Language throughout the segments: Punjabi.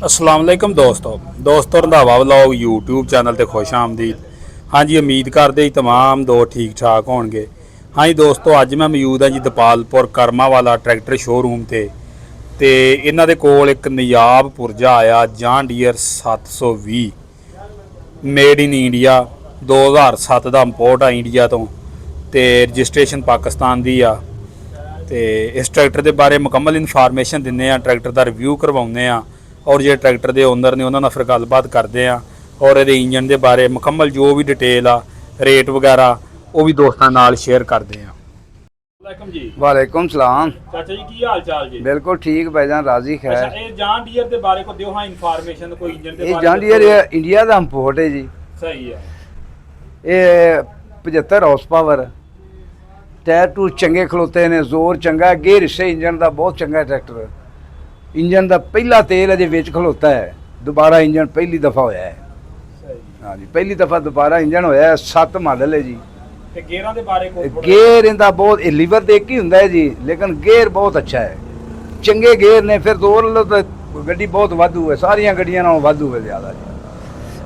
अस्सलाम वालेकुम दोस्तों रंधावा व्लॉग यूट्यूब चैनल ते खुश आमदीद। हाँ जी, उम्मीद करते जी तमाम दो ठीक ठाक होणगे। हाँ जी दोस्तों, अज मैं मौजूद हाँ जी दपालपुर करमा वाला ट्रैक्टर शोरूम ते इन्हां दे कोल एक नजाब पुरजा आया John Deere 720 made in India 2007 का इंपोर्ट आ इंडिया तो ते रजिस्ट्रेशन पाकिस्तान दी आ। ते इस ट्रैक्टर के बारे मुकम्मल इनफॉर्मेशन दिंदे आ, ट्रैक्टर का रिव्यू करवाउने आ और जो ट्रैक्टर के ओनर ने उन्होंने फिर गलबात करते हैं और ये इंजन के बारे मुकम्मल जो भी डिटेल आ रेट वगैरह वो भी दोस्तों नाल शेयर करते हैं। जी वालेकुम सलाम चाचा जी, की हाल चाल जी? बिल्कुल ठीक भाईजान, राजी खैर। अच्छा, ये जॉन डीयर के बारे को दियो हाँ इन्फॉर्मेशन कोई इंजन के ये बारे। जॉन डीयर इंडिया का इंपोर्ट है जी। सही है। ये 75 हॉर्स पावर, टायर टू चंगे खलोते ने, जोर चंगा, गेयर हिस्से इंजन का बहुत चंगा ट्रैक्टर। इंजन का पहला तेल अजे विच खलोता है, दोबारा इंजन पहली दफ़ा होया है। हाँ जी, पहली दफ़ा दोबारा इंजन होया है। 7 मॉडल है जी। गेयरां दे बारे को गेयर इनका बहुत लीवर तो एक ही होंदा है जी, लेकिन गेयर बहुत अच्छा है, चंगे गेयर ने। फिर जोर लो तो गड्डी बहुत वाधू है, सारिया गड्डियां नालों वाधू है ज़्यादा जी।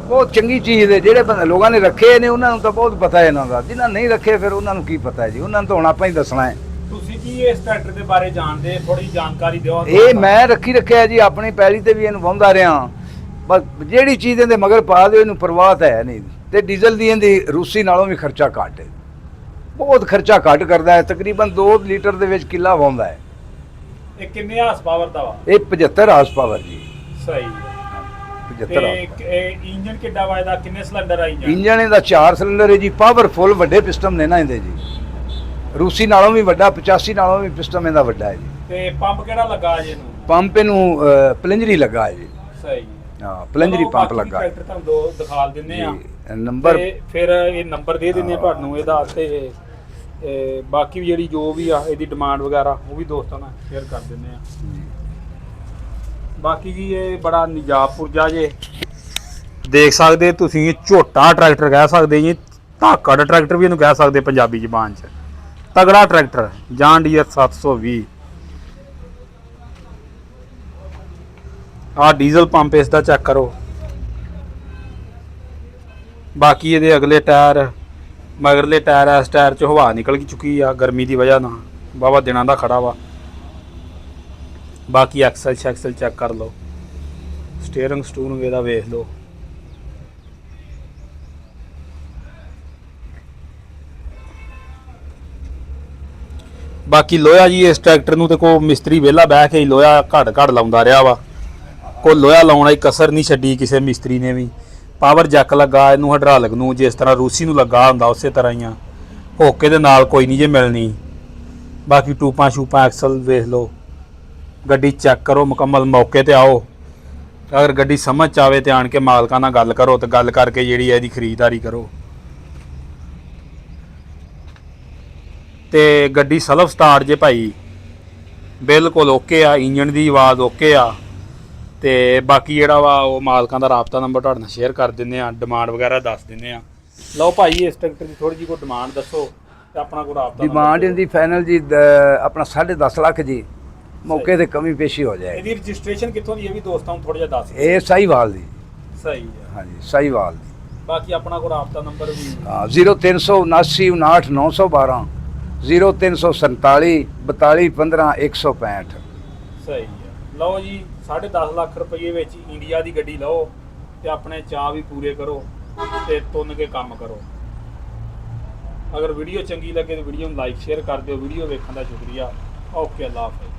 बहुत चंगी चीज़ है। ਜਿਹੜੇ लोगों ने रखे ने उन्होंने तो बहुत पता है इन्हों का, जिन्हें नहीं रखे फिर उन्होंने की पता है जी, उन्होंने तो हुण आपां ही दसना है। ਤੁਸੀਂ ਕੀ ਇਸ ਟਰੈਕਟਰ ਦੇ ਬਾਰੇ ਜਾਣਦੇ, ਥੋੜੀ ਜਾਣਕਾਰੀ ਦਿਓ। ਇਹ ਮੈਂ ਰੱਖਿਆ ਜੀ ਆਪਣੀ ਪੈਲੀ ਤੇ ਵੀ ਇਹਨੂੰ ਵਾਹੁੰਦਾ ਰਿਹਾ, ਬਸ ਜਿਹੜੀ ਚੀਜ਼ ਇਹਦੇ ਮਗਰ ਪਾ ਦਿਓ ਇਹਨੂੰ ਪਰਵਾਹ ਤਾਂ ਹੈ ਨਹੀਂ। ਤੇ ਡੀਜ਼ਲ ਦੀ ਇਹਦੀ ਰੂਸੀ ਨਾਲੋਂ ਵੀ ਖਰਚਾ ਘੱਟ ਹੈ, ਬਹੁਤ ਖਰਚਾ ਘੱਟ ਕਰਦਾ ਹੈ। ਤਕਰੀਬਨ 2 ਲੀਟਰ ਦੇ ਵਿੱਚ ਕਿੱਲਾ ਵਾਹੁੰਦਾ ਹੈ। ਇਹ ਕਿੰਨੇ ਹਾਰਸ ਪਾਵਰ ਦਾ ਵਾ? ਇਹ 75 ਹਾਰਸ ਪਾਵਰ ਜੀ। ਸਹੀ। 75 ਇੰਜਨ ਕਿੱਡਾ ਵਾ ਇਹਦਾ, ਕਿੰਨੇ ਸਿਲੰਡਰ ਆ ਇੰਜਨ? ਇੰਜਨ ਇਹਦਾ 4 ਸਿਲੰਡਰ ਹੈ ਜੀ, ਪਾਵਰਫੁਲ ਵੱਡੇ ਪਿਸਟਨ ਨੇ ਨਾ ਇਹਦੇ ਜੀ। ਰੂਸੀ ਨਾਲੋਂ ਵੀ ਵੱਡਾ, 85 ਨਾਲੋਂ ਵੀ ਪਿਸਟਨ ਇਹਦਾ ਵੱਡਾ ਹੈ ਜੀ। ਤੇ ਪੰਪ ਕਿਹੜਾ ਲੱਗਾ ਜੀ ਇਹਨੂੰ? ਪੰਪ ਇਹਨੂੰ ਪਲੰਜਰੀ ਲੱਗਾ ਹੈ ਜੀ। ਸਹੀ। ਹਾਂ, ਪਲੰਜਰੀ ਪੰਪ ਲੱਗਾ ਹੈ। ਟਰੈਕਟਰ ਤੁਹਾਨੂੰ ਦੋ ਦਿਖਾ ਦਿੰਨੇ ਆ ਨੰਬਰ, ਫਿਰ ਇਹ ਨੰਬਰ ਦੇ ਦਿੰਨੇ ਤੁਹਾਨੂੰ ਇਹਦਾ ਤੇ ਬਾਕੀ ਵੀ ਜਿਹੜੀ ਜੋ ਵੀ ਆ ਇਹਦੀ ਡਿਮਾਂਡ ਵਗੈਰਾ ਉਹ ਵੀ ਦੋਸਤਾਂ ਨਾਲ ਸ਼ੇਅਰ ਕਰ ਦਿੰਨੇ ਆ। ਬਾਕੀ ਜੀ ਇਹ ਬੜਾ ਨਜਾਬ ਪੁਰਜਾ ਜੇ ਦੇਖ ਸਕਦੇ ਤੁਸੀਂ, ਝੋਟਾ ਟਰੈਕਟਰ ਕਹਿ ਸਕਦੇ ਜੀ, ਧਾਕੜ ਟਰੈਕਟਰ ਵੀ ਇਹਨੂੰ ਕਹਿ ਸਕਦੇ ਪੰਜਾਬੀ ਜ਼ਬਾਨ 'ਚ। ਤਗੜਾ ਟਰੈਕਟਰ ਜੌਨ ਡੀਅਰ 720। ਆ ਡੀਜ਼ਲ ਪੰਪ ਇਸ ਦਾ ਚੈੱਕ ਕਰੋ। ਬਾਕੀ ਇਹਦੇ ਅਗਲੇ ਟਾਇਰ, ਮਗਰਲੇ ਟਾਇਰ, ਇਸ ਟਾਇਰ 'ਚ ਹਵਾ ਨਿਕਲ ਚੁੱਕੀ ਆ ਗਰਮੀ ਦੀ ਵਜ੍ਹਾ ਨਾਲ, ਵਾਹਵਾ ਦਿਨਾਂ ਦਾ ਖੜਾ ਵਾ। ਬਾਕੀ ਐਕਸਲ ਚੈੱਕ ਕਰ ਲਓ, ਸਟੀਅਰਿੰਗ ਸਟੂਰਿੰਗ ਇਹਦਾ ਵੇਖ ਲਓ। ਬਾਕੀ ਲੋਹਾ ਜੀ ਇਸ ਟਰੈਕਟਰ ਨੂੰ ਤੇ ਕੋਈ ਮਿਸਤਰੀ ਵਿਹਲਾ ਬਹਿ ਕੇ ਹੀ ਲੋਹਾ ਘੜ ਲਾਉਂਦਾ ਰਿਹਾ ਵਾ, ਕੋਈ ਲੋਹਾ ਲਾਉਣ ਵਾਲੀ ਕਸਰ ਨਹੀਂ ਛੱਡੀ ਕਿਸੇ ਮਿਸਤਰੀ ਨੇ ਵੀ। ਪਾਵਰ ਜੈਕ ਲੱਗਾ ਇਹਨੂੰ, ਹਾਈਡ੍ਰੋਲਿਕ ਨੂੰ ਜਿਸ ਤਰ੍ਹਾਂ ਰੂਸੀ ਨੂੰ ਲੱਗਾ ਹੁੰਦਾ ਉਸੇ ਤਰ੍ਹਾਂ ਹੀ ਆ, ਹੋਕੇ ਦੇ ਨਾਲ ਕੋਈ ਨਹੀਂ ਜੇ ਮਿਲਣੀ। ਬਾਕੀ ਟੂਪਾਂ ਸ਼ੂਪਾਂ ਐਕਸਲ ਵੇਖ ਲਓ, ਗੱਡੀ ਚੈੱਕ ਕਰੋ ਮੁਕੰਮਲ, ਮੌਕੇ ਤੇ ਆਓ। ਅਗਰ ਗੱਡੀ ਸਮਝ 'ਚ ਆਵੇ ਤੇ ਆਣ ਕੇ ਮਾਲਕਾਂ ਨਾਲ ਗੱਲ ਕਰੋ ਤੇ ਗੱਲ ਕਰਕੇ ਜਿਹੜੀ ਇਹਦੀ ਖਰੀਦਦਾਰੀ ਕਰੋ। ਤੇ ਗੱਡੀ ਸੈਲਫ ਸਟਾਰਟ ਜੇ ਭਾਈ, ਬਿਲਕੁਲ ਓਕੇ ਆ, ਇੰਜਨ ਦੀ ਆਵਾਜ਼ ਓਕੇ ਆ। ਤੇ ਬਾਕੀ ਜਿਹੜਾ ਵਾ ਉਹ ਮਾਲਕਾਂ ਦਾ ਰਾਬਤਾ ਨੰਬਰ ਤੁਹਾਡੇ ਨਾਲ ਸ਼ੇਅਰ ਕਰ ਦਿੰਦੇ ਆ, ਡਿਮਾਂਡ ਵਗੈਰਾ ਦੱਸ ਦਿੰਦੇ ਆ। ਲਓ ਭਾਈ, ਇਸ ਟਰੈਕਟਰ ਦੀ ਥੋੜੀ ਜਿਹੀ ਕੋਈ ਡਿਮਾਂਡ ਦੱਸੋ ਤੇ ਆਪਣਾ ਕੋਈ ਰਾਬਤਾ। ਡਿਮਾਂਡ ਇਹਦੀ ਫਾਈਨਲ ਜੀ ਆਪਣਾ 10.5 ਲੱਖ ਜੀ, ਮੌਕੇ ਤੇ ਕਮੀ ਪੇਸ਼ੀ ਹੋ ਜਾਏ। ਇਹਦੀ ਰਜਿਸਟ੍ਰੇਸ਼ਨ ਕਿੱਥੋਂ ਦੀ ਇਹ ਵੀ ਦੋਸਤਾਂ ਨੂੰ ਥੋੜਾ ਜਿਹਾ ਦੱਸ। ਇਹ ਸਾਹੀਵਾਲ ਦੀ। ਸਹੀ ਹੈ। ਹਾਂਜੀ, ਸਾਹੀਵਾਲ ਦੀ। ਬਾਕੀ ਆਪਣਾ ਕੋਈ ਰਾਬਤਾ ਨੰਬਰ ਵੀ 0379 0347 42 15 165। ਸਹੀ ਹੈ। ਲਓ ਜੀ, 10.5 ਲੱਖ ਰੁਪਏ ਵਿੱਚ ਇੰਡੀਆ ਦੀ ਗੱਡੀ ਲਓ ਤੇ ਆਪਣੇ ਚਾਅ ਵੀ ਪੂਰੇ ਕਰੋ ਤੇ ਤੁੰਨ ਕੇ ਕੰਮ ਕਰੋ। ਅਗਰ ਵੀਡੀਓ ਚੰਗੀ ਲੱਗੇ ਤਾਂ ਵੀਡੀਓ ਨੂੰ ਲਾਈਕ ਸ਼ੇਅਰ ਕਰ ਦਿਓ। ਵੀਡੀਓ ਵੇਖਣ ਦਾ ਸ਼ੁਕਰੀਆ। ਓਕੇ, ਅੱਲਾ ਹਾਫਿਜ਼।